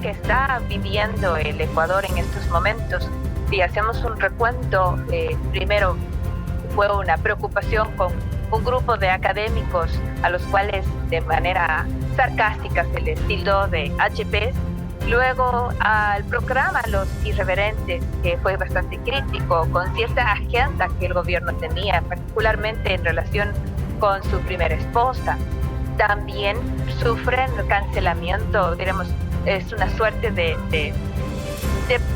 que está viviendo el Ecuador en estos momentos. Si hacemos un recuento, primero fue una preocupación con un grupo de académicos a los cuales de manera sarcástica se les tildó de HPs. Luego al programa Los Irreverentes, que fue bastante crítico con cierta agenda que el gobierno tenía, particularmente en relación con su primera esposa. También sufren cancelamiento, diremos, es una suerte de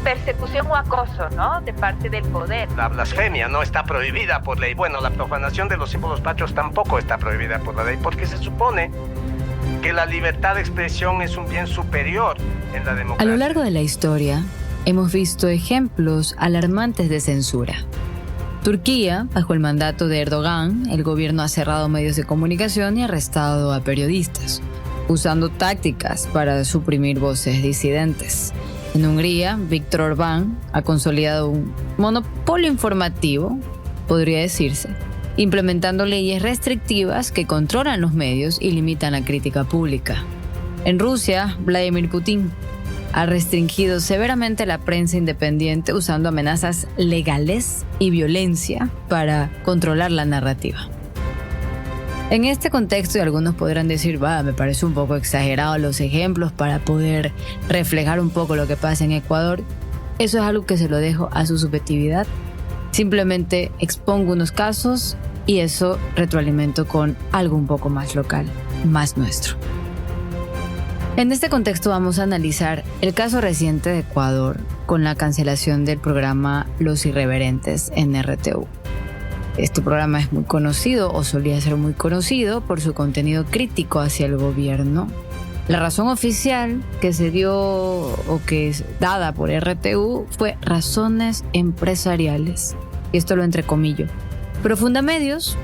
persecución o acoso, ¿no?, de parte del poder. La blasfemia no está prohibida por ley. Bueno, la profanación de los símbolos patrios tampoco está prohibida por la ley, porque se supone que la libertad de expresión es un bien superior en la democracia. A lo largo de la historia, hemos visto ejemplos alarmantes de censura. Turquía, bajo el mandato de Erdogan, el gobierno ha cerrado medios de comunicación y arrestado a periodistas, usando tácticas para suprimir voces disidentes. En Hungría, Viktor Orbán ha consolidado un monopolio informativo, podría decirse, implementando leyes restrictivas que controlan los medios y limitan la crítica pública. En Rusia, Vladimir Putin ha restringido severamente la prensa independiente usando amenazas legales y violencia para controlar la narrativa. En este contexto, y algunos podrán decir, me parece un poco exagerado los ejemplos para poder reflejar un poco lo que pasa en Ecuador. Eso es algo que se lo dejo a su subjetividad. Simplemente expongo unos casos y eso retroalimento con algo un poco más local, más nuestro. En este contexto vamos a analizar el caso reciente de Ecuador con la cancelación del programa Los Irreverentes en RTU. Este programa es muy conocido o solía ser muy conocido por su contenido crítico hacia el gobierno. La razón oficial que se dio o que es dada por RTU fue razones empresariales. Y esto lo entrecomillo. Pero Fundamedios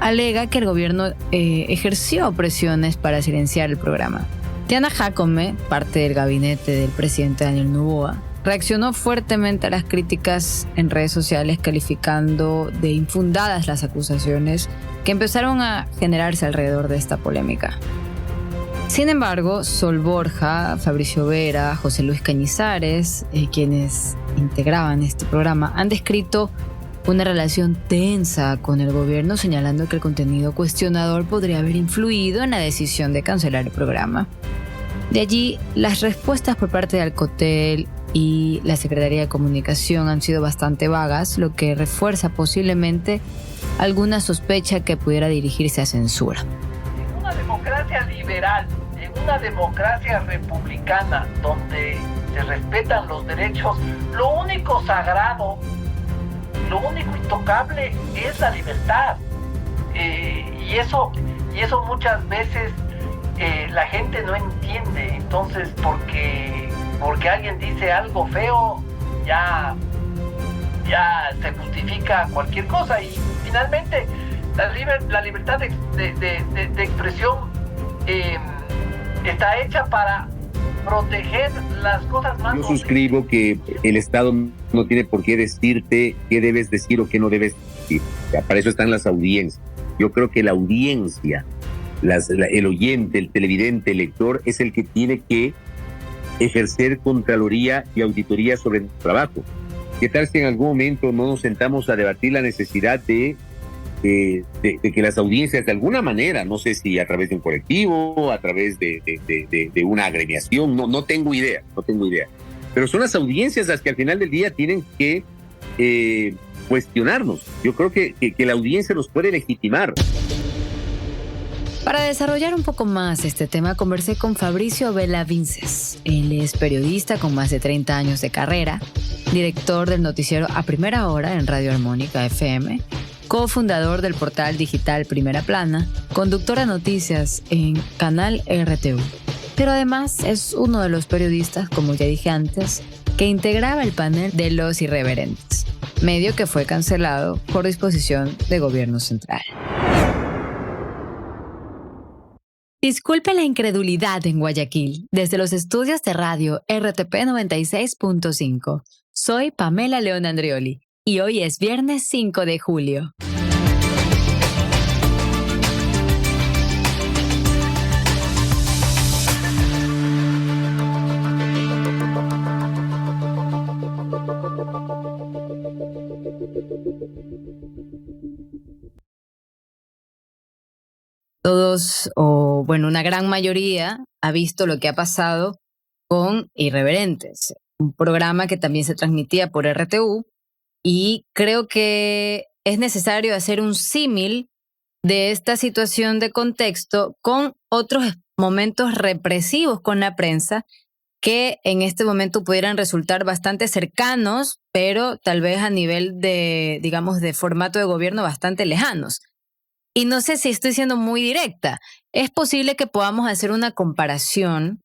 alega que el gobierno ejerció presiones para silenciar el programa. Diana Jacome, parte del gabinete del presidente Daniel Noboa, reaccionó fuertemente a las críticas en redes sociales, calificando de infundadas las acusaciones que empezaron a generarse alrededor de esta polémica. Sin embargo, Sol Borja, Fabricio Vera, José Luis Cañizares, quienes integraban este programa, han descrito una relación tensa con el gobierno, señalando que el contenido cuestionador podría haber influido en la decisión de cancelar el programa. De allí, las respuestas por parte de Alcotel y la Secretaría de Comunicación han sido bastante vagas, lo que refuerza posiblemente alguna sospecha que pudiera dirigirse a censura. En una democracia liberal, en una democracia republicana, donde se respetan los derechos, lo único sagrado, lo único intocable es la libertad. Y eso muchas veces la gente no entiende. Entonces, porque alguien dice algo feo, ya se justifica cualquier cosa. Y finalmente, la libertad de expresión está hecha para proteger las cosas más... Yo suscribo que el Estado no tiene por qué decirte qué debes decir o qué no debes decir. O sea, para eso están las audiencias. Yo creo que la audiencia, el oyente, el televidente, el lector, es el que tiene que ejercer contraloría y auditoría sobre el trabajo. ¿Qué tal si en algún momento no nos sentamos a debatir la necesidad de que las audiencias de alguna manera, no sé si a través de un colectivo, a través de una agremiación, no tengo idea, pero son las audiencias las que al final del día tienen que cuestionarnos. Yo creo que la audiencia nos puede legitimar. Para desarrollar un poco más este tema, conversé con Fabricio Vela Vinces. Él es periodista con más de 30 años de carrera, director del noticiero A Primera Hora en Radio Armónica FM, cofundador del portal digital Primera Plana, conductor de noticias en Canal RTU. Pero además es uno de los periodistas, como ya dije antes, que integraba el panel de Los Irreverentes, medio que fue cancelado por disposición de gobierno central. Disculpe la incredulidad en Guayaquil, desde los estudios de radio RTP 96.5. Soy Pamela León Andrioli y hoy es viernes 5 de julio. todos, o bueno, una gran mayoría ha visto lo que ha pasado con Irreverentes, un programa que también se transmitía por RTU, y creo que es necesario hacer un símil de esta situación de contexto con otros momentos represivos con la prensa que en este momento pudieran resultar bastante cercanos, pero tal vez a nivel de, digamos, de formato de gobierno bastante lejanos. Y no sé si estoy siendo muy directa. Es posible que podamos hacer una comparación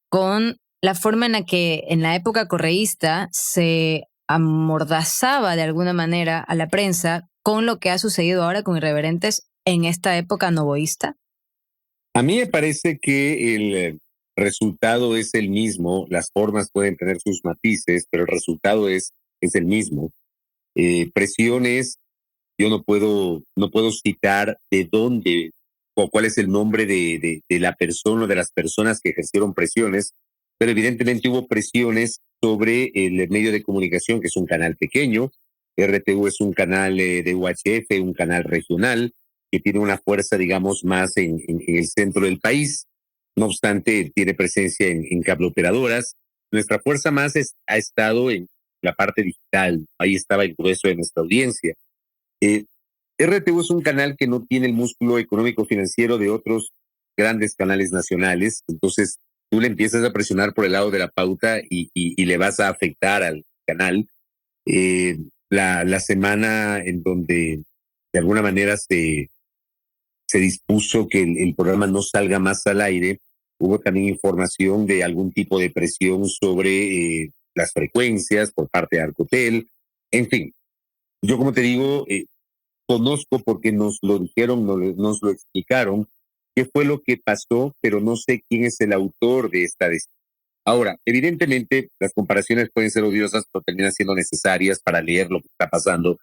con la forma en la que en la época correísta se amordazaba de alguna manera a la prensa con lo que ha sucedido ahora con Irreverentes en esta época novoísta. A mí me parece que el resultado es el mismo, las formas pueden tener sus matices, pero el resultado es el mismo. Presiones, yo no puedo citar de dónde o cuál es el nombre de la persona o de las personas que ejercieron presiones, pero evidentemente hubo presiones sobre el medio de comunicación, que es un canal pequeño. RTU es un canal de UHF, un canal regional, que tiene una fuerza, digamos, más en el centro del país. No obstante, tiene presencia en cableoperadoras. Nuestra fuerza más ha estado en la parte digital. Ahí estaba el grueso de nuestra audiencia. Eh, RTU es un canal que no tiene el músculo económico financiero de otros grandes canales nacionales, entonces tú le empiezas a presionar por el lado de la pauta y le vas a afectar al canal. La semana en donde de alguna manera se dispuso que el programa no salga más al aire, hubo también información de algún tipo de presión sobre las frecuencias por parte de Arcotel. En fin, yo como te digo, conozco porque nos lo dijeron, nos lo explicaron, qué fue lo que pasó, pero no sé quién es el autor de esta decisión. Ahora, evidentemente, las comparaciones pueden ser odiosas, pero terminan siendo necesarias para leer lo que está pasando.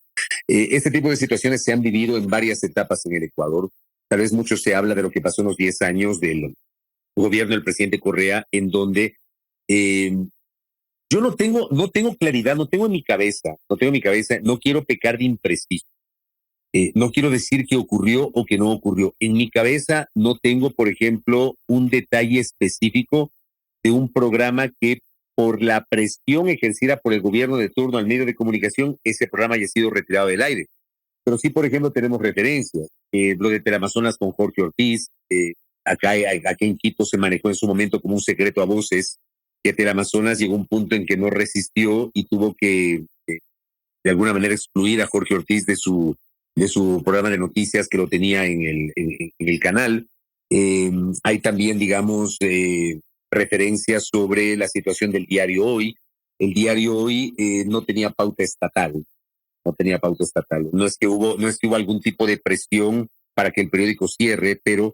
Este tipo de situaciones se han vivido en varias etapas en el Ecuador. Tal vez mucho se habla de lo que pasó en los 10 años del gobierno del presidente Correa, en donde eh, yo no tengo claridad, no quiero pecar de impreciso. No quiero decir que ocurrió o que no ocurrió. En mi cabeza no tengo, por ejemplo, un detalle específico de un programa que por la presión ejercida por el gobierno de turno al medio de comunicación, ese programa haya sido retirado del aire. Pero sí, por ejemplo, tenemos referencias. Lo de Teleamazonas con Jorge Ortiz, acá en Quito se manejó en su momento como un secreto a voces, que Teleamazonas llegó a un punto en que no resistió y tuvo que, de alguna manera, excluir a Jorge Ortiz de su programa de noticias que lo tenía en el canal. Hay también, digamos, referencias sobre la situación del diario Hoy. El diario Hoy no tenía pauta estatal, no tenía pauta estatal. No es que hubo algún tipo de presión para que el periódico cierre, pero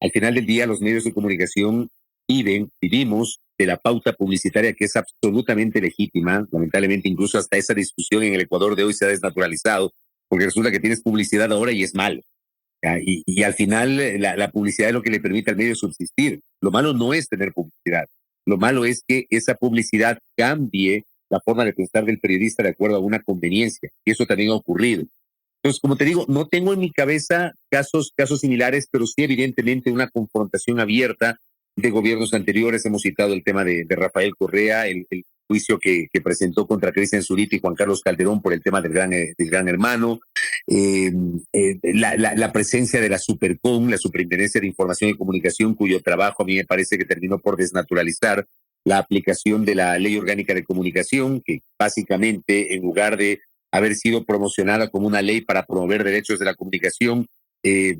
al final del día los medios de comunicación vivimos de la pauta publicitaria que es absolutamente legítima. Lamentablemente, incluso hasta esa discusión en el Ecuador de hoy se ha desnaturalizado, porque resulta que tienes publicidad ahora y es malo. ¿Ya? Y al final la publicidad es lo que le permite al medio subsistir. Lo malo no es tener publicidad. Lo malo es que esa publicidad cambie la forma de pensar del periodista de acuerdo a una conveniencia. Y eso también ha ocurrido. Entonces, como te digo, no tengo en mi cabeza casos similares, pero sí evidentemente una confrontación abierta de gobiernos anteriores. Hemos citado el tema de Rafael Correa, el juicio que presentó contra Cristian Zurita y Juan Carlos Calderón por el tema del gran hermano, la presencia de la Supercom, la Superintendencia de Información y Comunicación, cuyo trabajo a mí me parece que terminó por desnaturalizar la aplicación de la Ley Orgánica de Comunicación, que básicamente, en lugar de haber sido promocionada como una ley para promover derechos de la comunicación,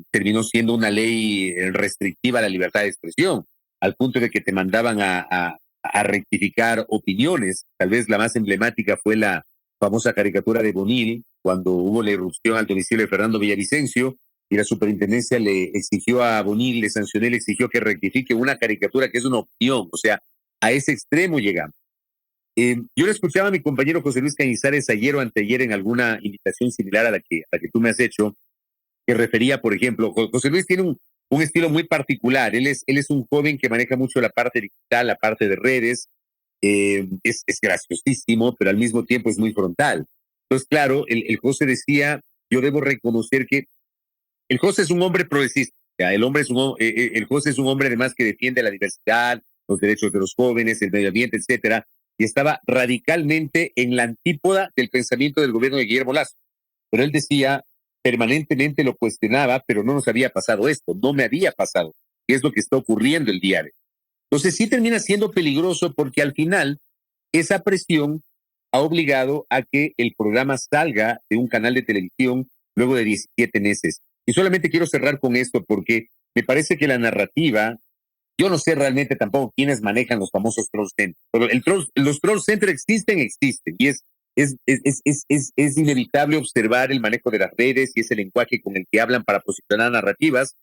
terminó siendo una ley restrictiva a la libertad de expresión, al punto de que te mandaban a rectificar opiniones. Tal vez la más emblemática fue la famosa caricatura de Bonil, cuando hubo la irrupción al domicilio de Fernando Villavicencio, y la superintendencia le exigió a Bonil, le sancionó, le exigió que rectifique una caricatura que es una opinión. O sea, a ese extremo llegamos. Yo le escuchaba a mi compañero José Luis Cañizares ayer o anteayer en alguna invitación similar a la que tú me has hecho, que refería, por ejemplo, José Luis tiene un estilo muy particular. Él es un joven que maneja mucho la parte digital, la parte de redes. Es graciosísimo, pero al mismo tiempo es muy frontal. Entonces, claro, el José decía, yo debo reconocer que el José es un hombre progresista. Ya, el José es un hombre además que defiende la diversidad, los derechos de los jóvenes, el medio ambiente, etcétera, y estaba radicalmente en la antípoda del pensamiento del gobierno de Guillermo Lasso. Pero él decía, permanentemente lo cuestionaba, pero no nos había pasado esto, no me había pasado, que es lo que está ocurriendo el día de hoy. Entonces sí termina siendo peligroso porque al final esa presión ha obligado a que el programa salga de un canal de televisión luego de 17 meses. Y solamente quiero cerrar con esto porque me parece que la narrativa, yo no sé realmente tampoco quiénes manejan los famosos troll centers, pero los troll centers existen y es inevitable observar el manejo de las redes y ese lenguaje con el que hablan para posicionar narrativas.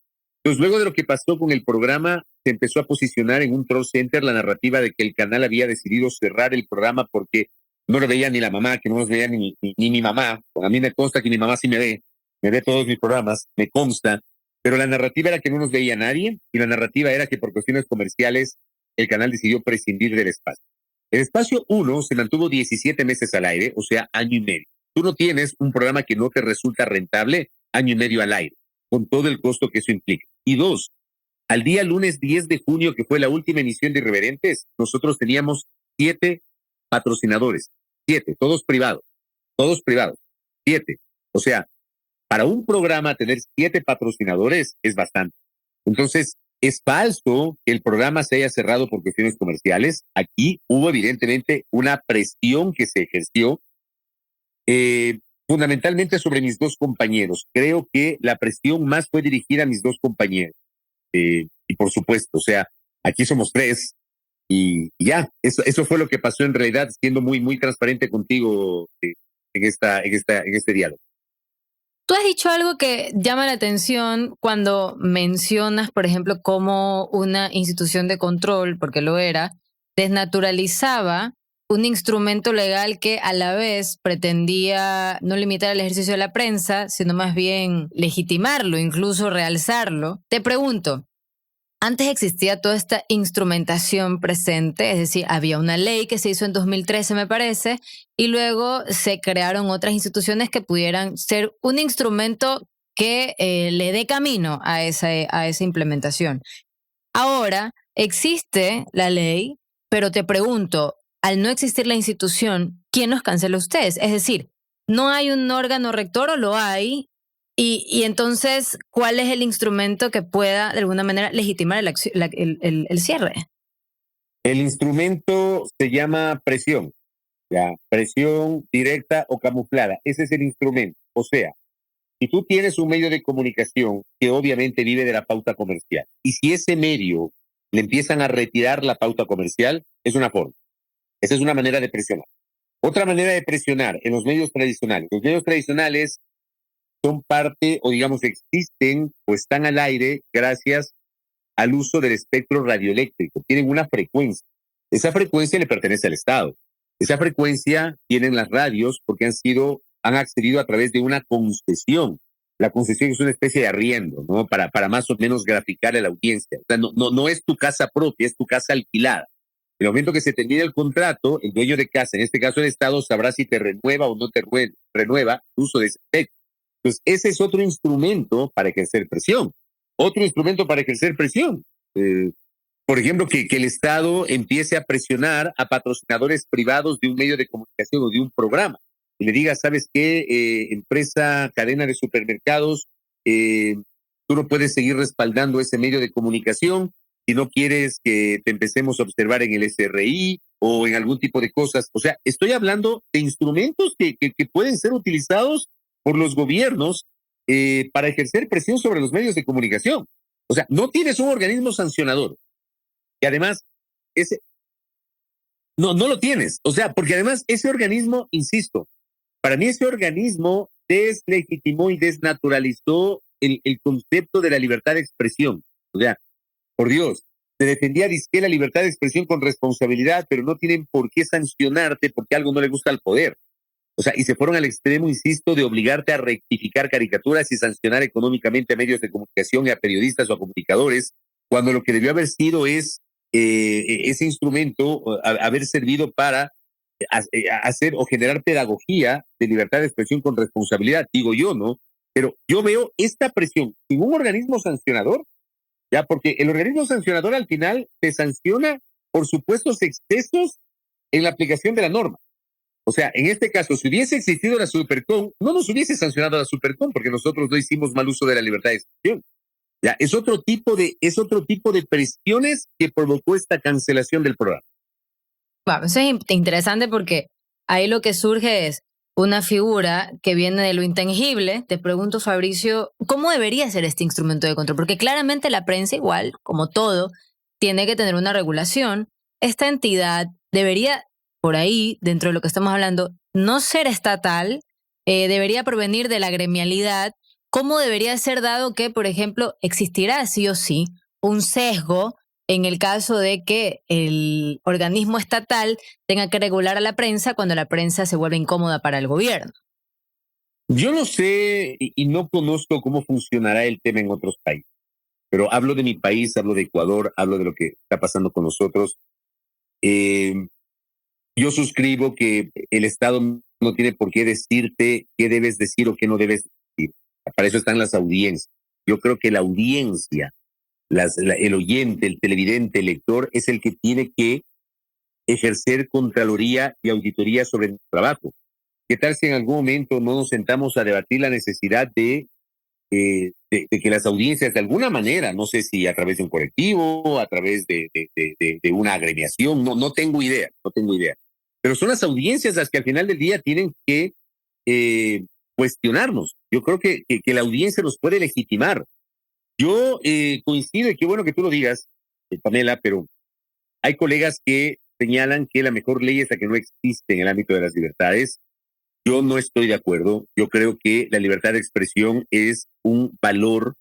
Entonces, luego de lo que pasó con el programa, se empezó a posicionar en un troll center la narrativa de que el canal había decidido cerrar el programa porque no lo veía ni la mamá, que no los veía ni mi mamá. A mí me consta que mi mamá sí me ve todos mis programas, me consta, pero la narrativa era que no nos veía nadie y la narrativa era que por cuestiones comerciales el canal decidió prescindir del espacio. El espacio 1 se mantuvo 17 meses al aire, o sea, año y medio. Tú no tienes un programa que no te resulta rentable, año y medio al aire, con todo el costo que eso implica. Y 2, al día lunes 10 de junio, que fue la última emisión de Irreverentes, nosotros teníamos 7 patrocinadores, 7, todos privados, 7. O sea, para un programa tener 7 patrocinadores es bastante. Entonces, es falso que el programa se haya cerrado por cuestiones comerciales. Aquí hubo evidentemente una presión que se ejerció fundamentalmente sobre mis dos compañeros. Creo que la presión más fue dirigida a mis dos compañeros. Y por supuesto, o sea, aquí somos 3 y ya, eso fue lo que pasó en realidad, siendo muy transparente contigo en este diálogo. Tú has dicho algo que llama la atención cuando mencionas, por ejemplo, cómo una institución de control, porque lo era, desnaturalizaba un instrumento legal que a la vez pretendía no limitar el ejercicio de la prensa, sino más bien legitimarlo, incluso realzarlo. Te pregunto, antes existía toda esta instrumentación presente, es decir, había una ley que se hizo en 2013, me parece, y luego se crearon otras instituciones que pudieran ser un instrumento que le dé camino a esa implementación. Ahora existe la ley, pero te pregunto, al no existir la institución, ¿quién los cancela a ustedes? Es decir, ¿no hay un órgano rector o lo hay? Y entonces, ¿cuál es el instrumento que pueda de alguna manera legitimar el cierre? El instrumento se llama presión, ya, presión directa o camuflada. Ese es el instrumento. O sea, si tú tienes un medio de comunicación que obviamente vive de la pauta comercial, y si ese medio le empiezan a retirar la pauta comercial, es una forma. Esa es una manera de presionar. Otra manera de presionar en los medios tradicionales. Los medios tradicionales son parte, o digamos, existen o están al aire gracias al uso del espectro radioeléctrico. Tienen una frecuencia. Esa frecuencia le pertenece al Estado. Esa frecuencia tienen las radios porque han accedido a través de una concesión. La concesión es una especie de arriendo, ¿no? Para más o menos graficar a la audiencia. O sea, no es tu casa propia, es tu casa alquilada. En el momento que se termine el contrato, el dueño de casa, en este caso el Estado, sabrá si te renueva o no te renueva el uso de ese espectro. Entonces, ese es otro instrumento para ejercer presión. Otro instrumento para ejercer presión. Por ejemplo, que el Estado empiece a presionar a patrocinadores privados de un medio de comunicación o de un programa. Y le diga, ¿sabes qué? Empresa, cadena de supermercados, tú no puedes seguir respaldando ese medio de comunicación si no quieres que te empecemos a observar en el SRI o en algún tipo de cosas. O sea, estoy hablando de instrumentos que pueden ser utilizados por los gobiernos para ejercer presión sobre los medios de comunicación. O sea, no tienes un organismo sancionador. Y además, no lo tienes. O sea, porque además ese organismo, insisto, para mí ese organismo deslegitimó y desnaturalizó el concepto de la libertad de expresión. O sea, por Dios, se defendía dizque la libertad de expresión con responsabilidad, pero no tienen por qué sancionarte porque algo no le gusta al poder. O sea, y se fueron al extremo, insisto, de obligarte a rectificar caricaturas y sancionar económicamente a medios de comunicación y a periodistas o a comunicadores, cuando lo que debió haber sido es ese instrumento, haber servido para hacer o generar pedagogía de libertad de expresión con responsabilidad, digo yo, ¿no? Pero yo veo esta presión sin un organismo sancionador, ya, porque el organismo sancionador al final te sanciona por supuestos excesos en la aplicación de la norma. O sea, en este caso, si hubiese existido la Supercom, no nos hubiese sancionado la Supercom porque nosotros no hicimos mal uso de la libertad de expresión. Ya, es otro tipo de presiones que provocó esta cancelación del programa. Bueno, eso es interesante porque ahí lo que surge es una figura que viene de lo intangible. Te pregunto, Fabricio, ¿cómo debería ser este instrumento de control? Porque claramente la prensa, igual, como todo, tiene que tener una regulación. Esta entidad debería, por ahí, dentro de lo que estamos hablando, no ser estatal, debería provenir de la gremialidad. ¿Cómo debería ser dado que, por ejemplo, existirá sí o sí un sesgo en el caso de que el organismo estatal tenga que regular a la prensa cuando la prensa se vuelve incómoda para el gobierno? Yo no sé y no conozco cómo funcionará el tema en otros países, pero hablo de mi país, hablo de Ecuador, hablo de lo que está pasando con nosotros. Eh, yo suscribo que el Estado no tiene por qué decirte qué debes decir o qué no debes decir. Para eso están las audiencias. Yo creo que la audiencia, el oyente, el televidente, el lector, es el que tiene que ejercer contraloría y auditoría sobre el trabajo. ¿Qué tal si en algún momento no nos sentamos a debatir la necesidad de que las audiencias de alguna manera, no sé si a través de un colectivo, a través de una agremiación, no tengo idea, pero son las audiencias las que al final del día tienen que cuestionarnos. Yo creo que la audiencia nos puede legitimar. Yo coincido, y qué bueno que tú lo digas, Pamela, pero hay colegas que señalan que la mejor ley es la que no existe en el ámbito de las libertades. Yo no estoy de acuerdo. Yo creo que la libertad de expresión es un valor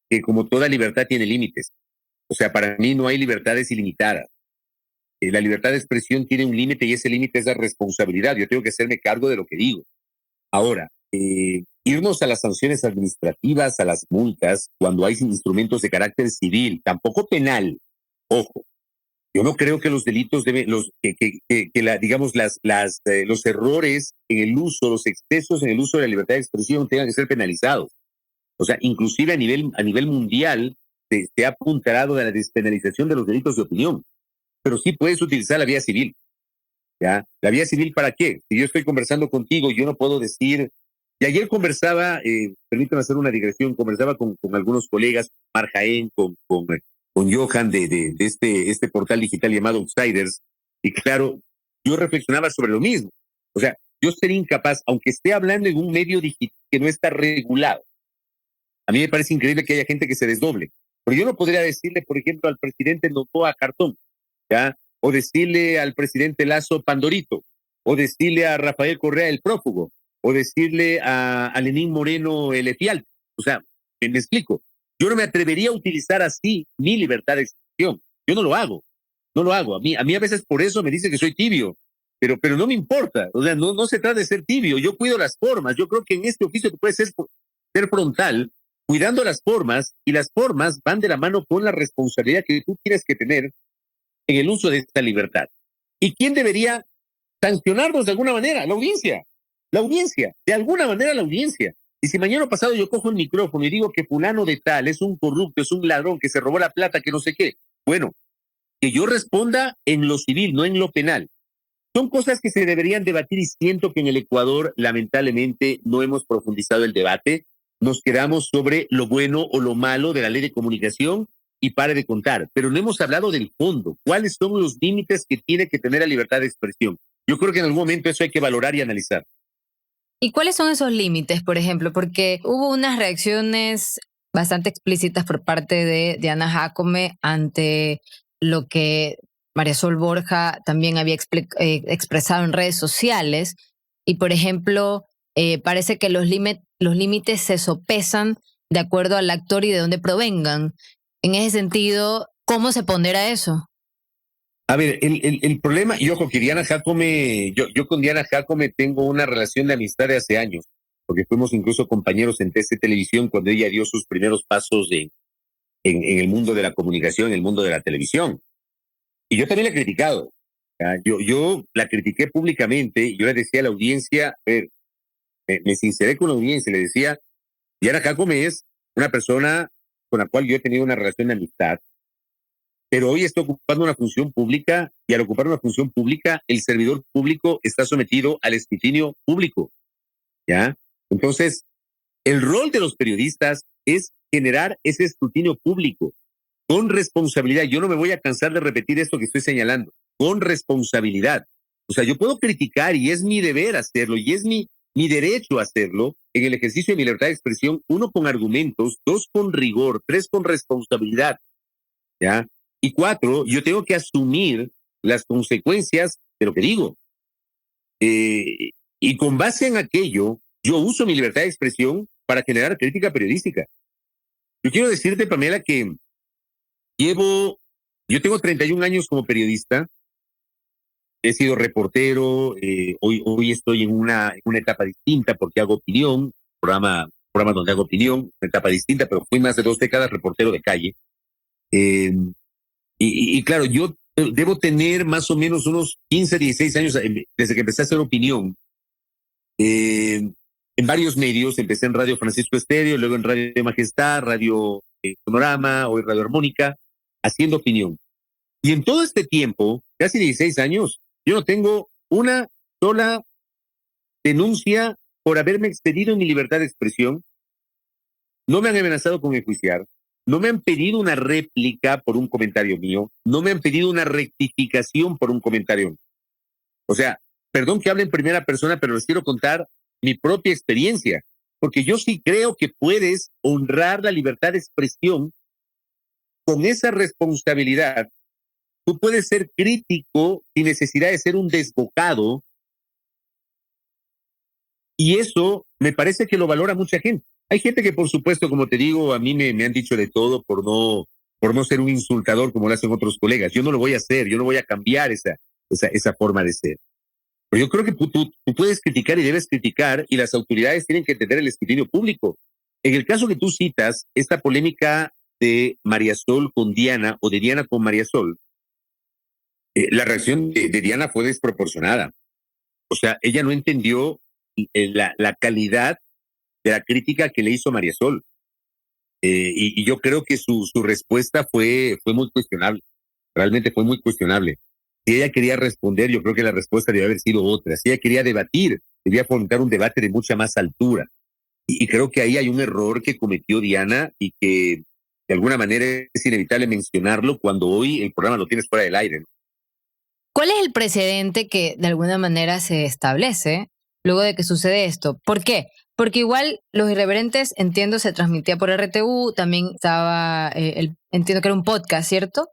que, como toda libertad, tiene límites. O sea, para mí no hay libertades ilimitadas. La libertad de expresión tiene un límite y ese límite es la responsabilidad. Yo tengo que hacerme cargo de lo que digo. Ahora, irnos a las sanciones administrativas, a las multas, cuando hay instrumentos de carácter civil, tampoco penal. Ojo, yo no creo que los delitos deben, digamos, los errores en el uso, los excesos en el uso de la libertad de expresión tengan que ser penalizados. O sea, inclusive a nivel mundial se ha apuntado a la despenalización de los delitos de opinión. Pero sí puedes utilizar la vía civil. ¿Ya? ¿La vía civil para qué? Si yo estoy conversando contigo, yo no puedo decir. Y ayer conversaba, permítame hacer una digresión, conversaba con algunos colegas, Mar Jaén, con Johan de este portal digital llamado Outsiders, y claro, yo reflexionaba sobre lo mismo. O sea, yo sería incapaz, aunque esté hablando en un medio digital que no está regulado. A mí me parece increíble que haya gente que se desdoble. Pero yo no podría decirle, por ejemplo, al presidente Noboa cartón, ¿ya? O decirle al presidente Lazo Pandorito, o decirle a Rafael Correa el prófugo, o decirle a Lenín Moreno el efialte. O sea, me explico. Yo no me atrevería a utilizar así mi libertad de expresión. Yo no lo hago. A mí a veces por eso me dice que soy tibio, pero no me importa. O sea, no se trata de ser tibio. Yo cuido las formas. Yo creo que en este oficio tú puedes ser frontal, cuidando las formas, y las formas van de la mano con la responsabilidad que tú tienes que tener en el uso de esta libertad. ¿Y quién debería sancionarnos de alguna manera? La audiencia. De alguna manera la audiencia. Y si mañana pasado yo cojo un micrófono y digo que fulano de tal es un corrupto, es un ladrón, que se robó la plata, que no sé qué, bueno, que yo responda en lo civil, no en lo penal. Son cosas que se deberían debatir y siento que en el Ecuador lamentablemente no hemos profundizado el debate. Nos quedamos sobre lo bueno o lo malo de la ley de comunicación y pare de contar, pero no hemos hablado del fondo. ¿Cuáles son los límites que tiene que tener la libertad de expresión? Yo creo que en algún momento eso hay que valorar y analizar. ¿Y cuáles son esos límites, por ejemplo? Porque hubo unas reacciones bastante explícitas por parte de Diana Jacome ante lo que María Sol Borja también había expresado en redes sociales. Y, por ejemplo, parece que los límites se sopesan de acuerdo al actor y de dónde provengan. En ese sentido, ¿cómo se pondera eso? A ver, el problema, y ojo, que Diana Jacome, yo con Diana Jacome tengo una relación de amistad de hace años, porque fuimos incluso compañeros en TC Televisión cuando ella dio sus primeros pasos en el mundo de la comunicación, en el mundo de la televisión. Y yo también la he criticado. Yo la critiqué públicamente y yo le decía a la audiencia, a ver, me sinceré con la audiencia, le decía, Diana Jacome es una persona con la cual yo he tenido una relación de amistad, pero hoy está ocupando una función pública y al ocupar una función pública, el servidor público está sometido al escrutinio público, ¿ya? Entonces, el rol de los periodistas es generar ese escrutinio público con responsabilidad. Yo no me voy a cansar de repetir esto que estoy señalando, con responsabilidad. O sea, yo puedo criticar y es mi deber hacerlo y es mi derecho hacerlo en el ejercicio de mi libertad de expresión, 1, con argumentos, 2, con rigor, 3, con responsabilidad, ¿ya? Y 4, yo tengo que asumir las consecuencias de lo que digo. Y con base en aquello, yo uso mi libertad de expresión para generar crítica periodística. Yo quiero decirte, Pamela, que yo tengo 31 años como periodista, he sido reportero, hoy estoy en una etapa distinta porque hago opinión, programa donde hago opinión, una etapa distinta, pero fui más de 2 décadas reportero de calle. Y claro, yo debo tener más o menos unos 15, 16 años desde que empecé a hacer opinión. En varios medios, empecé en Radio Francisco Estéreo, luego en Radio Majestad, Radio Sonorama, hoy Radio Armónica, haciendo opinión. Y en todo este tiempo, casi 16 años, yo no tengo una sola denuncia por haberme excedido en mi libertad de expresión. No me han amenazado con enjuiciar, no me han pedido una réplica por un comentario mío, no me han pedido una rectificación por un comentario mío. O sea, perdón que hable en primera persona, pero les quiero contar mi propia experiencia, porque yo sí creo que puedes honrar la libertad de expresión con esa responsabilidad. Tú puedes ser crítico sin necesidad de ser un desbocado, y eso me parece que lo valora mucha gente. Hay gente que, por supuesto, como te digo, a mí me han dicho de todo por no ser un insultador como lo hacen otros colegas. Yo no lo voy a hacer, yo no voy a cambiar esa forma de ser. Pero yo creo que tú puedes criticar y debes criticar, y las autoridades tienen que entender el escrutinio público. En el caso que tú citas, esta polémica de María Sol con Diana o de Diana con María Sol, la reacción de Diana fue desproporcionada. O sea, ella no entendió la calidad de la crítica que le hizo María Sol. Y yo creo que su respuesta fue muy cuestionable. Realmente fue muy cuestionable. Si ella quería responder, yo creo que la respuesta debía haber sido otra. Si ella quería debatir, debía fomentar un debate de mucha más altura. Y creo que ahí hay un error que cometió Diana y que de alguna manera es inevitable mencionarlo cuando hoy el programa lo tienes fuera del aire, ¿no? ¿Cuál es el precedente que de alguna manera se establece luego de que sucede esto? ¿Por qué? Porque igual Los Irreverentes, entiendo, se transmitía por RTU, también estaba, entiendo que era un podcast, ¿cierto?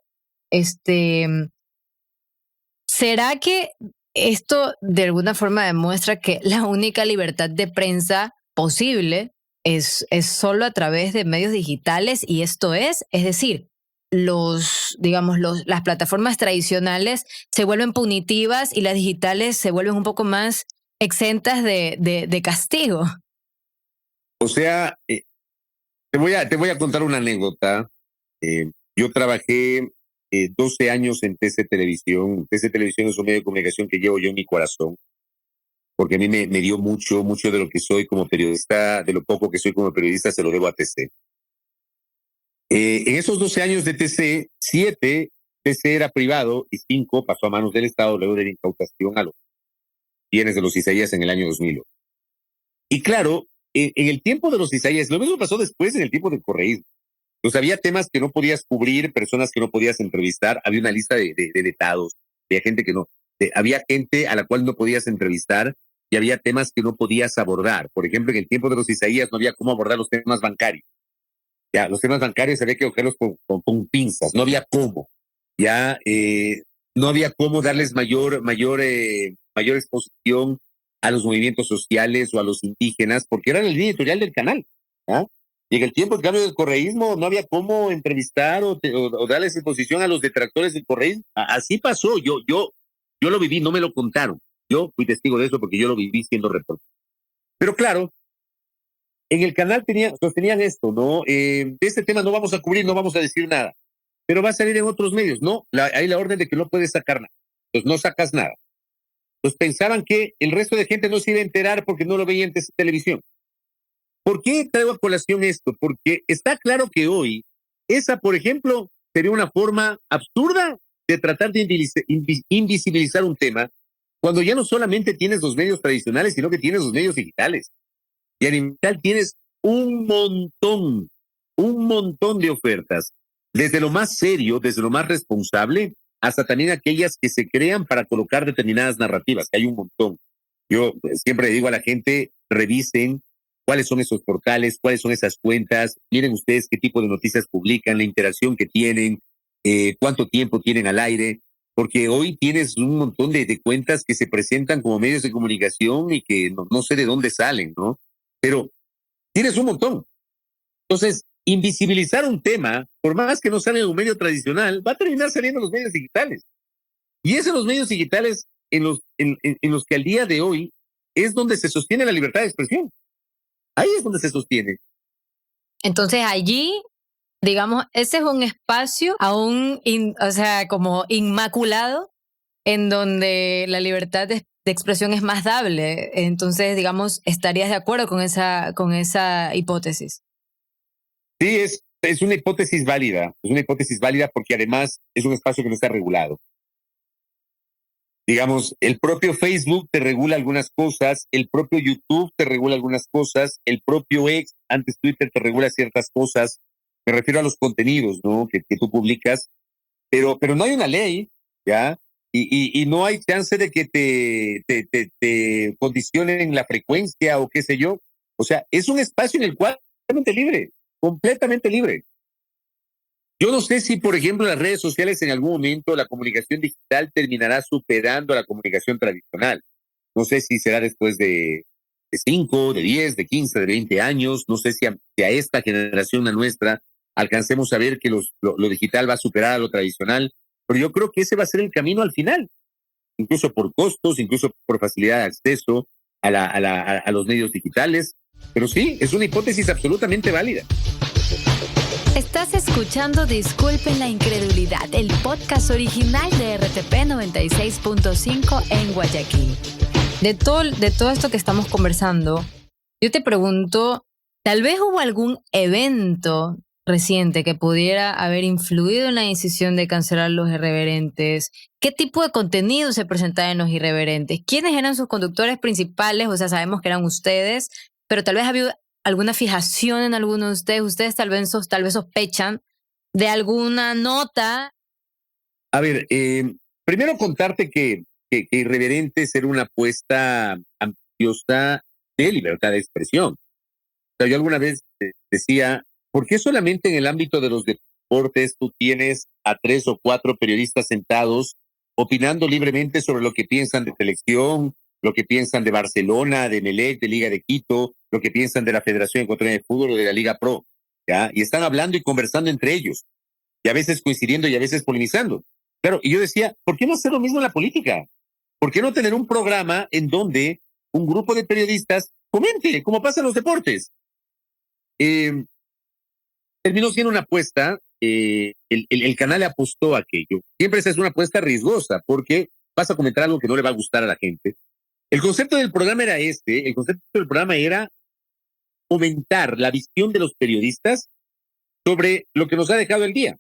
¿Será que esto de alguna forma demuestra que la única libertad de prensa posible es solo a través de medios digitales? Y esto es decir, las plataformas tradicionales se vuelven punitivas y las digitales se vuelven un poco más exentas de castigo. O sea, te voy a contar una anécdota. Yo trabajé 12 años en TC Televisión. TC Televisión es un medio de comunicación que llevo yo en mi corazón, porque a mí me dio mucho de lo que soy como periodista, de lo poco que soy como periodista, se lo debo a TC. En esos 12 años de TC, 7 TC era privado y 5 pasó a manos del Estado luego de la incautación a los bienes de los Isaías en el año 2000. Y claro, en el tiempo de los Isaías, lo mismo pasó después en el tiempo del correísmo. Entonces había temas que no podías cubrir, personas que no podías entrevistar, había una lista de vetados, había gente que no, había gente a la cual no podías entrevistar y había temas que no podías abordar. Por ejemplo, en el tiempo de los Isaías no había cómo abordar los temas bancarios. Ya, los temas bancarios había que cogerlos con pinzas, no había cómo. Ya, no había cómo darles mayor exposición a los movimientos sociales o a los indígenas, porque era la línea editorial del canal. ¿Ah? Y en el tiempo, en cambio, del correísmo, no había cómo entrevistar o darles exposición a los detractores del correísmo. Así pasó, yo lo viví, no me lo contaron. Yo fui testigo de eso porque yo lo viví siendo reportero. Pero claro, en el canal sostenían esto, ¿no? De este tema no vamos a cubrir, no vamos a decir nada, pero va a salir en otros medios, ¿no? Hay la orden de que no puedes sacar nada, pues no sacas nada. Pues pensaban que el resto de gente no se iba a enterar porque no lo veía en televisión. ¿por qué traigo a colación esto? Porque está claro que hoy esa, por ejemplo, sería una forma absurda de tratar de invisibilizar un tema cuando ya no solamente tienes los medios tradicionales, sino que tienes los medios digitales. Y en digital tienes un montón de ofertas, desde lo más serio, desde lo más responsable, hasta también aquellas que se crean para colocar determinadas narrativas, que hay un montón. Yo siempre digo a la gente, revisen cuáles son esos portales, cuáles son esas cuentas, miren ustedes qué tipo de noticias publican, la interacción que tienen, cuánto tiempo tienen al aire, porque hoy tienes un montón de cuentas que se presentan como medios de comunicación y que no sé de dónde salen, ¿no? Pero tienes un montón. Entonces, invisibilizar un tema, por más que no salga en un medio tradicional, va a terminar saliendo en los medios digitales. Y es en los medios digitales en los que al día de hoy es donde se sostiene la libertad de expresión. Ahí es donde se sostiene. Entonces allí, digamos, ese es un espacio aún, o sea, como inmaculado, en donde la libertad de expresión es más dable. Entonces, digamos, ¿estarías de acuerdo con esa hipótesis? Sí, es una hipótesis válida. Es una hipótesis válida porque además es un espacio que no está regulado. Digamos, el propio Facebook te regula algunas cosas, el propio YouTube te regula algunas cosas, el propio X, antes Twitter, te regula ciertas cosas. Me refiero a los contenidos, ¿no? Que tú publicas, pero no hay una ley, ¿ya? Y no hay chance de que te condicionen la frecuencia o qué sé yo. O sea, es un espacio en el cual completamente libre. Yo no sé si, por ejemplo, las redes sociales en algún momento la comunicación digital terminará superando a la comunicación tradicional. No sé si será después de 5, de 10, de 15, de 20 años. No sé si a esta generación, a nuestra, alcancemos a ver que lo digital va a superar a lo tradicional. Pero yo creo que ese va a ser el camino al final, incluso por costos, incluso por facilidad de acceso a los medios digitales. Pero sí, es una hipótesis absolutamente válida. Estás escuchando Disculpen la Incredulidad, el podcast original de RTP 96.5 en Guayaquil. De todo esto que estamos conversando, yo te pregunto, ¿tal vez hubo algún evento reciente que pudiera haber influido en la decisión de cancelar Los Irreverentes? ¿Qué tipo de contenido se presentaba en Los Irreverentes? ¿Quiénes eran sus conductores principales? O sea, sabemos que eran ustedes, pero tal vez había alguna fijación en alguno de ustedes. Ustedes tal vez sospechan de alguna nota. A ver, primero contarte que Irreverentes era una apuesta ambiciosa de libertad de expresión. O sea, yo alguna vez decía, ¿por qué solamente en el ámbito de los deportes tú tienes a 3 o 4 periodistas sentados opinando libremente sobre lo que piensan de selección, lo que piensan de Barcelona, de Emelec, de Liga de Quito, lo que piensan de la Federación Ecuatoriana de Fútbol o de la Liga Pro, ¿ya? Y están hablando y conversando entre ellos, y a veces coincidiendo y a veces polemizando? Claro, y yo decía, ¿por qué no hacer lo mismo en la política? ¿Por qué no tener un programa en donde un grupo de periodistas comente, como pasa en los deportes? Terminó siendo una apuesta, el canal apostó a aquello. Siempre esa es una apuesta riesgosa, porque vas a comentar algo que no le va a gustar a la gente. El concepto del programa era el concepto del programa era fomentar la visión de los periodistas sobre lo que nos ha dejado el día.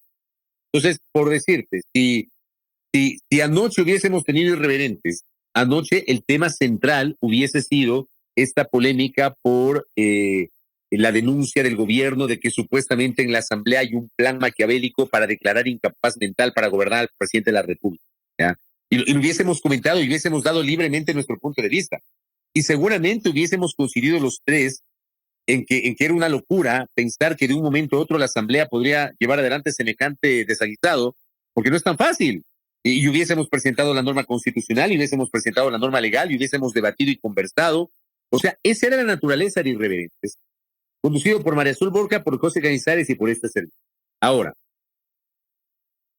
Entonces, por decirte, si anoche hubiésemos tenido Irreverentes, anoche el tema central hubiese sido esta polémica por la denuncia del gobierno de que supuestamente en la Asamblea hay un plan maquiavélico para declarar incapaz mental para gobernar al presidente de la República, ¿ya? Y lo hubiésemos comentado y hubiésemos dado libremente nuestro punto de vista. Y seguramente hubiésemos coincidido los tres en que era una locura pensar que de un momento a otro la Asamblea podría llevar adelante semejante desaguisado, porque no es tan fácil. Y hubiésemos presentado la norma constitucional, y hubiésemos presentado la norma legal, y hubiésemos debatido y conversado. O sea, esa era la naturaleza de Irreverentes, conducido por María Azul Borja, por José Canizares y por este servicio. Ahora,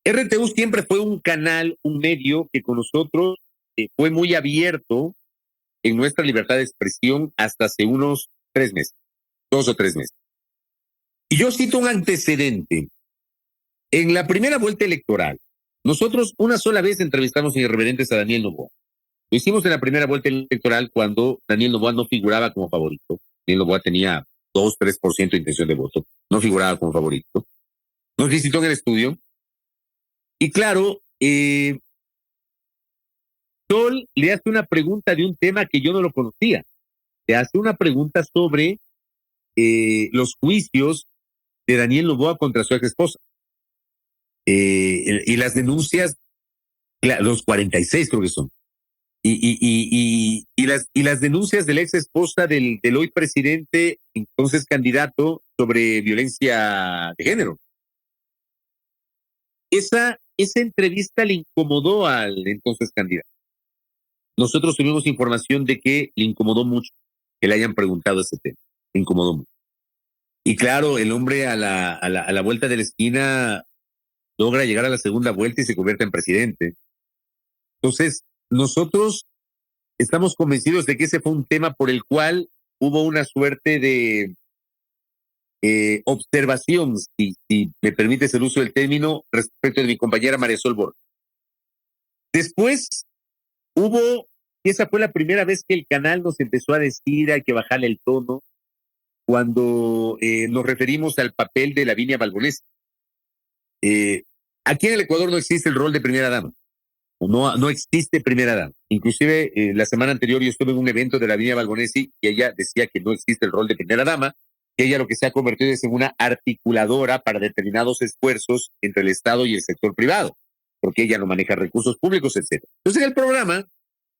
RTU siempre fue un canal, un medio que con nosotros fue muy abierto en nuestra libertad de expresión hasta hace unos 3 meses, 2 o 3 meses. Y yo cito un antecedente. En la primera vuelta electoral, nosotros una sola vez entrevistamos en Irreverentes a Daniel Noboa. Lo hicimos en la primera vuelta electoral cuando Daniel Noboa no figuraba como favorito. Daniel Noboa tenía 2-3% de intención de voto. No figuraba como favorito. Nos visitó en el estudio. Y claro, Sol le hace una pregunta de un tema que yo no lo conocía. Le hace una pregunta sobre los juicios de Daniel Noboa contra su ex esposa. Y las denuncias, los 46 creo que son. Y las denuncias de la ex esposa del hoy presidente, entonces candidato, sobre violencia de género. Esa entrevista le incomodó al entonces candidato. Nosotros tuvimos información de que le incomodó mucho que le hayan preguntado ese tema. Le incomodó mucho. Y claro, el hombre a la vuelta de la esquina logra llegar a la segunda vuelta y se convierte en presidente. Entonces, nosotros estamos convencidos de que ese fue un tema por el cual hubo una suerte de observación, si me permites el uso del término, respecto de mi compañera María Sol Borges. Después y esa fue la primera vez que el canal nos empezó a decir hay que bajarle el tono cuando nos referimos al papel de Lavinia Balbonesi. Aquí en el Ecuador no existe el rol de primera dama. No existe primera dama. Inclusive la semana anterior yo estuve en un evento de Lavinia Balbonesi y ella decía que no existe el rol de primera dama, que ella lo que se ha convertido es en una articuladora para determinados esfuerzos entre el Estado y el sector privado, porque ella no maneja recursos públicos, etc. Entonces en el programa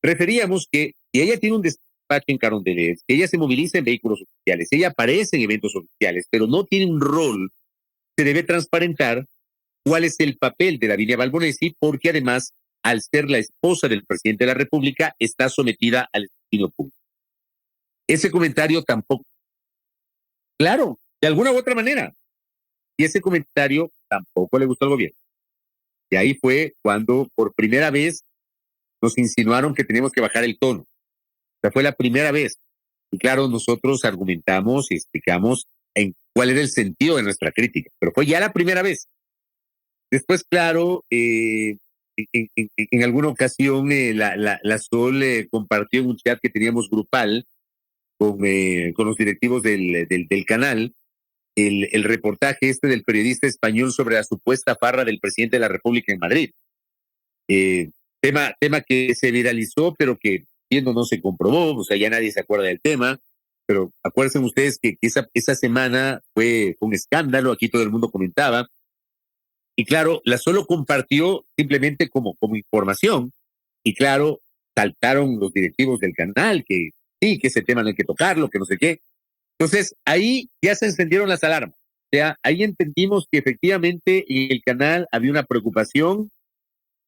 referíamos que si ella tiene un despacho en Carondelet, que ella se moviliza en vehículos oficiales, ella aparece en eventos oficiales, pero no tiene un rol, se debe transparentar cuál es el papel de Lavinia Balbonesi, porque además, al ser la esposa del presidente de la República, está sometida al escrutinio público. Ese comentario tampoco, claro, de alguna u otra manera, y ese comentario tampoco le gustó al gobierno. Y ahí fue cuando por primera vez nos insinuaron que teníamos que bajar el tono. O sea, fue la primera vez. Y claro, nosotros argumentamos y explicamos en cuál era el sentido de nuestra crítica, pero fue ya la primera vez. Después, claro, en alguna ocasión la Sol compartió en un chat que teníamos grupal con los directivos del canal el reportaje del periodista español sobre la supuesta farra del presidente de la República en Madrid. Tema que se viralizó, pero que viendo no se comprobó, o sea, ya nadie se acuerda del tema, pero acuérdense ustedes que esa semana fue un escándalo, aquí todo el mundo comentaba, y claro, la solo compartió simplemente como información, y claro, saltaron los directivos del canal, que sí, que ese tema no hay que tocarlo, que no sé qué. Entonces, ahí ya se encendieron las alarmas. O sea, ahí entendimos que efectivamente en el canal había una preocupación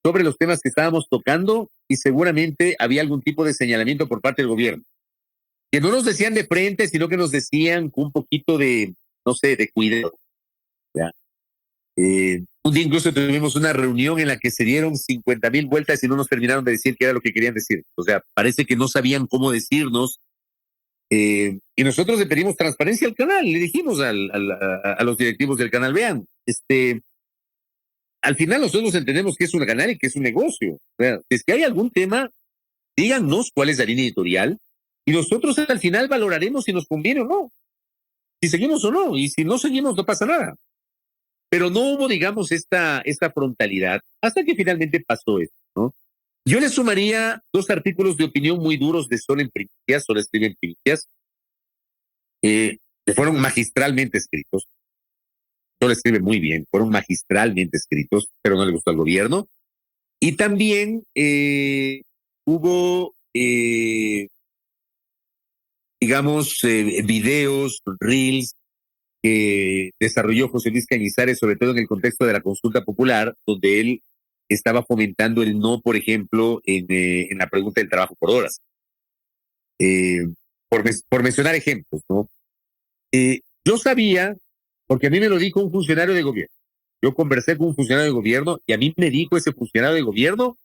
sobre los temas que estábamos tocando y seguramente había algún tipo de señalamiento por parte del gobierno. Que no nos decían de frente, sino que nos decían con un poquito de, no sé, de cuidado. ¿Ya? Un día incluso tuvimos una reunión en la que se dieron 50,000 vueltas y no nos terminaron de decir qué era lo que querían decir. O sea, parece que no sabían cómo decirnos. Y nosotros le pedimos transparencia al canal, le dijimos a los directivos del canal, vean, al final nosotros entendemos que es un canal y que es un negocio. O sea, si es que hay algún tema, díganos cuál es la línea editorial y nosotros al final valoraremos si nos conviene o no, si seguimos o no, y si no seguimos no pasa nada. Pero no hubo, digamos, esta frontalidad hasta que finalmente pasó esto, ¿no? Yo le sumaría 2 artículos de opinión muy duros de Sol en Primicias, Sol escribe en Primicias, que fueron magistralmente escritos. Sol escribe muy bien, fueron magistralmente escritos, pero no le gustó al gobierno. Y también hubo, digamos, videos, reels, que desarrolló José Luis Cañizares, sobre todo en el contexto de la consulta popular, donde él estaba fomentando el no, por ejemplo, en la pregunta del trabajo por horas. Por mencionar ejemplos, ¿no? Yo sabía, porque a mí me lo dijo un funcionario de gobierno. Yo conversé con un funcionario de gobierno y a mí me dijo ese funcionario de gobierno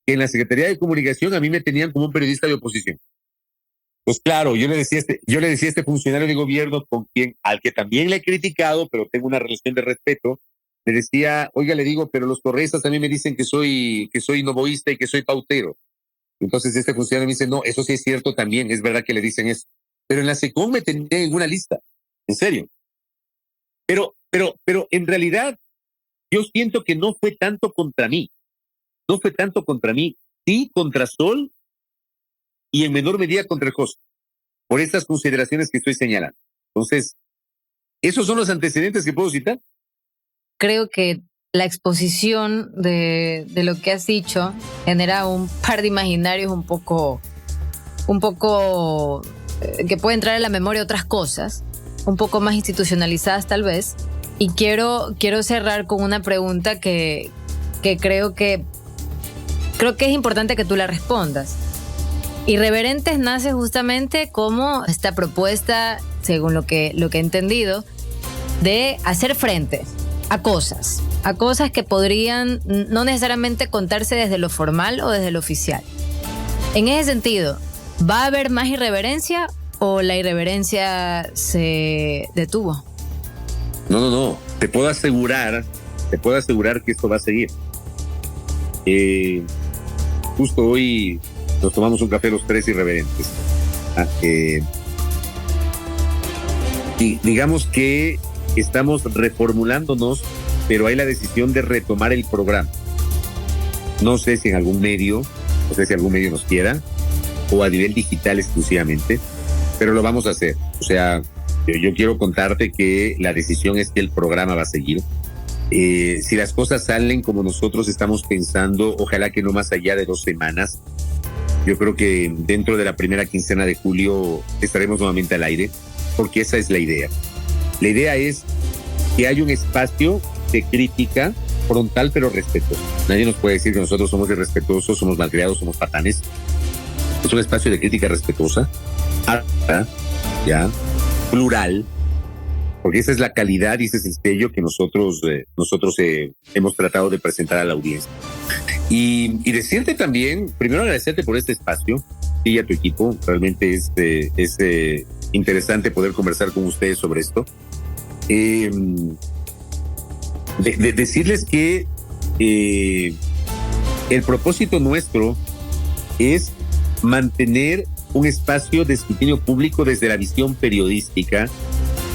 que en la Secretaría de Comunicación a mí me tenían como un periodista de oposición. Pues claro, yo le decía a este funcionario de gobierno al que también le he criticado, pero tengo una relación de respeto, le decía, oiga, le digo, pero los correístas también me dicen que soy novoísta y que soy pautero. Entonces este funcionario me dice, no, eso sí es cierto también, es verdad que le dicen eso. Pero en la SECOM me tenían en una lista. en serio. Pero en realidad yo siento que no fue tanto contra mí, sí contra Sol y en menor medida contra el host, por estas consideraciones que estoy señalando. Entonces, esos son los antecedentes que puedo citar. Creo que la exposición de lo que has dicho genera un par de imaginarios un poco que puede entrar en la memoria otras cosas, un poco más institucionalizadas tal vez. Y quiero cerrar con una pregunta que creo que es importante que tú la respondas. Irreverentes nace justamente como esta propuesta, según lo que he entendido, de hacer frente a cosas que podrían no necesariamente contarse desde lo formal o desde lo oficial. En ese sentido, ¿va a haber más irreverencia o la irreverencia se detuvo? No. Te puedo asegurar que esto va a seguir. Justo hoy nos tomamos un café los tres irreverentes. Y digamos que estamos reformulándonos, pero hay la decisión de retomar el programa. No sé si algún medio nos quiera, o a nivel digital exclusivamente, pero lo vamos a hacer. O sea, yo quiero contarte que la decisión es que el programa va a seguir. Si las cosas salen como nosotros estamos pensando, ojalá que no más allá de 2 semanas. Yo creo que dentro de la primera quincena de julio estaremos nuevamente al aire, porque esa es la idea. La idea es que haya un espacio de crítica frontal pero respetuoso. Nadie nos puede decir que nosotros somos irrespetuosos, somos malcriados, somos patanes. Es un espacio de crítica respetuosa, alta, ya, plural, porque esa es la calidad y ese es el sello que nosotros hemos tratado de presentar a la audiencia. Y decirte también, primero agradecerte por este espacio y a tu equipo. Realmente es interesante poder conversar con ustedes sobre esto. Decirles que el propósito nuestro es mantener un espacio de escrutinio público desde la visión periodística,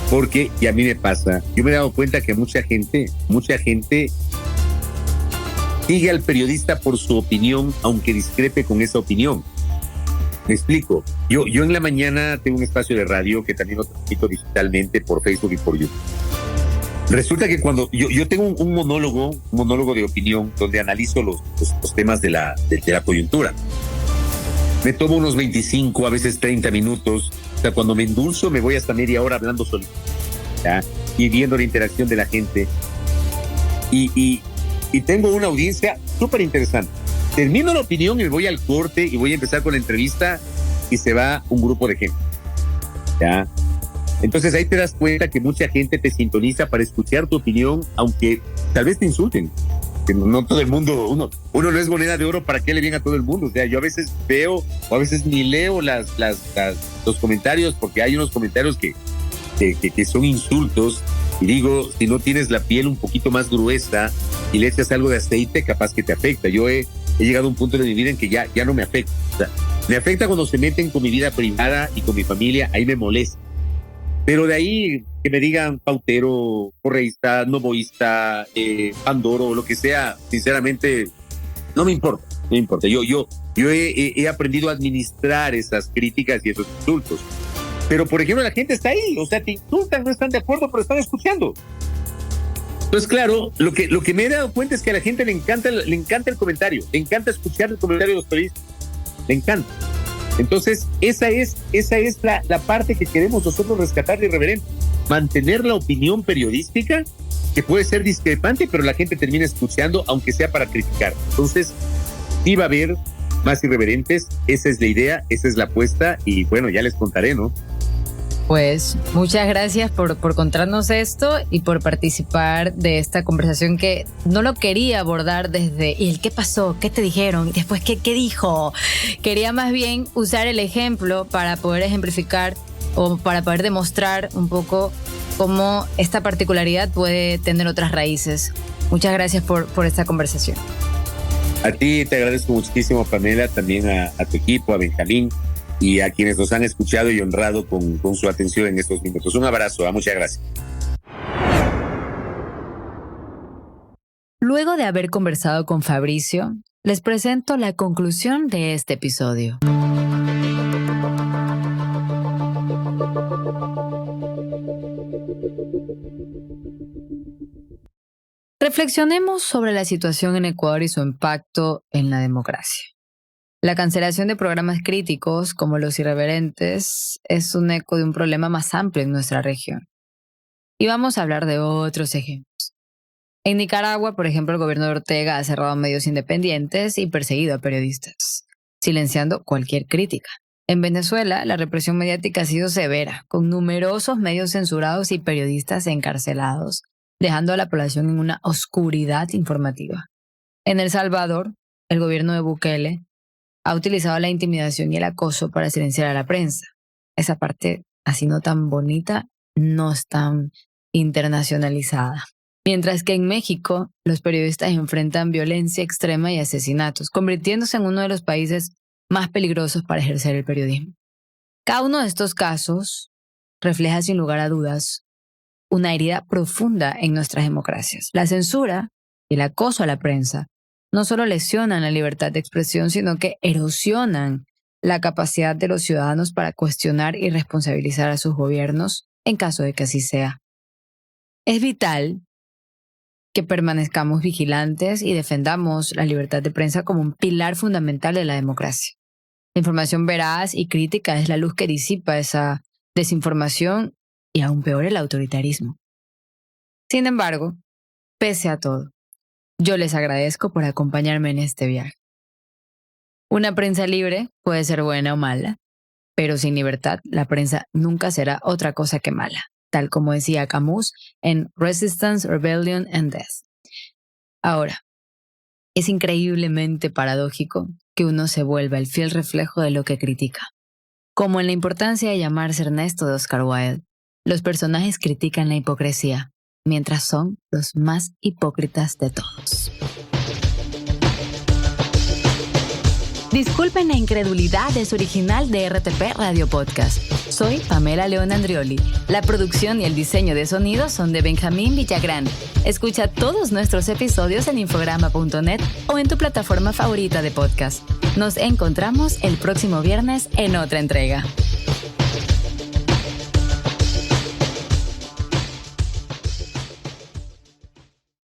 porque, y a mí me pasa, yo me he dado cuenta que mucha gente sigue al periodista por su opinión, aunque discrepe con esa opinión. Me explico. Yo en la mañana tengo un espacio de radio que también lo transmito digitalmente por Facebook y por YouTube. Resulta que cuando yo tengo un monólogo de opinión donde analizo los temas de la coyuntura. Me tomo unos 25, a veces 30 minutos. O sea, cuando me endulzo me voy hasta media hora hablando solito, ¿ya? Y viendo la interacción de la gente. Y tengo una audiencia súper interesante. Termino la opinión y me voy al corte y voy a empezar con la entrevista y se va un grupo de gente, ¿ya? Entonces ahí te das cuenta que mucha gente te sintoniza para escuchar tu opinión, aunque tal vez te insulten. Que no todo el mundo, uno no es moneda de oro para que le bien a todo el mundo. O sea, yo a veces veo o a veces ni leo los comentarios, porque hay unos comentarios que son insultos. Y digo, si no tienes la piel un poquito más gruesa y le echas algo de aceite, capaz que te afecta. Yo he llegado a un punto de mi vida en que ya no me afecta. O sea, me afecta cuando se meten con mi vida privada y con mi familia, ahí me molesta. Pero de ahí que me digan pautero, correísta, novoísta, pandoro o lo que sea, sinceramente, no me importa. Yo he aprendido a administrar esas críticas y esos insultos. Pero, por ejemplo, la gente está ahí, o sea, te insultan, no están de acuerdo, pero están escuchando. Entonces, claro, lo que me he dado cuenta es que a la gente le encanta el comentario, le encanta escuchar el comentario de los periodistas, le encanta. Entonces, esa es la parte que queremos nosotros rescatar de Irreverente, mantener la opinión periodística, que puede ser discrepante, pero la gente termina escuchando, aunque sea para criticar. Entonces, sí va a haber más irreverentes, esa es la idea, esa es la apuesta, y bueno, ya les contaré, ¿no? Pues muchas gracias por contarnos esto y por participar de esta conversación que no lo quería abordar desde ¿y el qué pasó? ¿Qué te dijeron? Y después ¿qué dijo? Quería más bien usar el ejemplo para poder ejemplificar o para poder demostrar un poco cómo esta particularidad puede tener otras raíces. Muchas gracias por esta conversación. A ti te agradezco muchísimo, Pamela, también a tu equipo, a Benjamín. y a quienes nos han escuchado y honrado con su atención en estos minutos. Un abrazo, muchas gracias. Luego de haber conversado con Fabricio, les presento la conclusión de este episodio. Reflexionemos sobre la situación en Ecuador y su impacto en la democracia. La cancelación de programas críticos como Los Irreverentes es un eco de un problema más amplio en nuestra región. Y vamos a hablar de otros ejemplos. En Nicaragua, por ejemplo, el gobierno de Ortega ha cerrado medios independientes y perseguido a periodistas, silenciando cualquier crítica. En Venezuela, la represión mediática ha sido severa, con numerosos medios censurados y periodistas encarcelados, dejando a la población en una oscuridad informativa. En El Salvador, el gobierno de Bukele ha utilizado la intimidación y el acoso para silenciar a la prensa. Esa parte, así no tan bonita, no es tan internacionalizada. Mientras que en México, los periodistas enfrentan violencia extrema y asesinatos, convirtiéndose en uno de los países más peligrosos para ejercer el periodismo. Cada uno de estos casos refleja sin lugar a dudas una herida profunda en nuestras democracias. La censura y el acoso a la prensa no solo lesionan la libertad de expresión, sino que erosionan la capacidad de los ciudadanos para cuestionar y responsabilizar a sus gobiernos en caso de que así sea. Es vital que permanezcamos vigilantes y defendamos la libertad de prensa como un pilar fundamental de la democracia. La información veraz y crítica es la luz que disipa esa desinformación y aún peor el autoritarismo. Sin embargo, pese a todo, yo les agradezco por acompañarme en este viaje. Una prensa libre puede ser buena o mala, pero sin libertad la prensa nunca será otra cosa que mala, tal como decía Camus en Resistance, Rebellion and Death. Ahora, es increíblemente paradójico que uno se vuelva el fiel reflejo de lo que critica. Como en La importancia de llamarse Ernesto de Oscar Wilde, los personajes critican la hipocresía, mientras son los más hipócritas de todos. Disculpen la incredulidad, es original de RTP Radio Podcast. Soy Pamela León Andrioli. La producción y el diseño de sonido son de Benjamín Villagrán. Escucha todos nuestros episodios en infograma.net o en tu plataforma favorita de podcast. Nos encontramos el próximo viernes en otra entrega.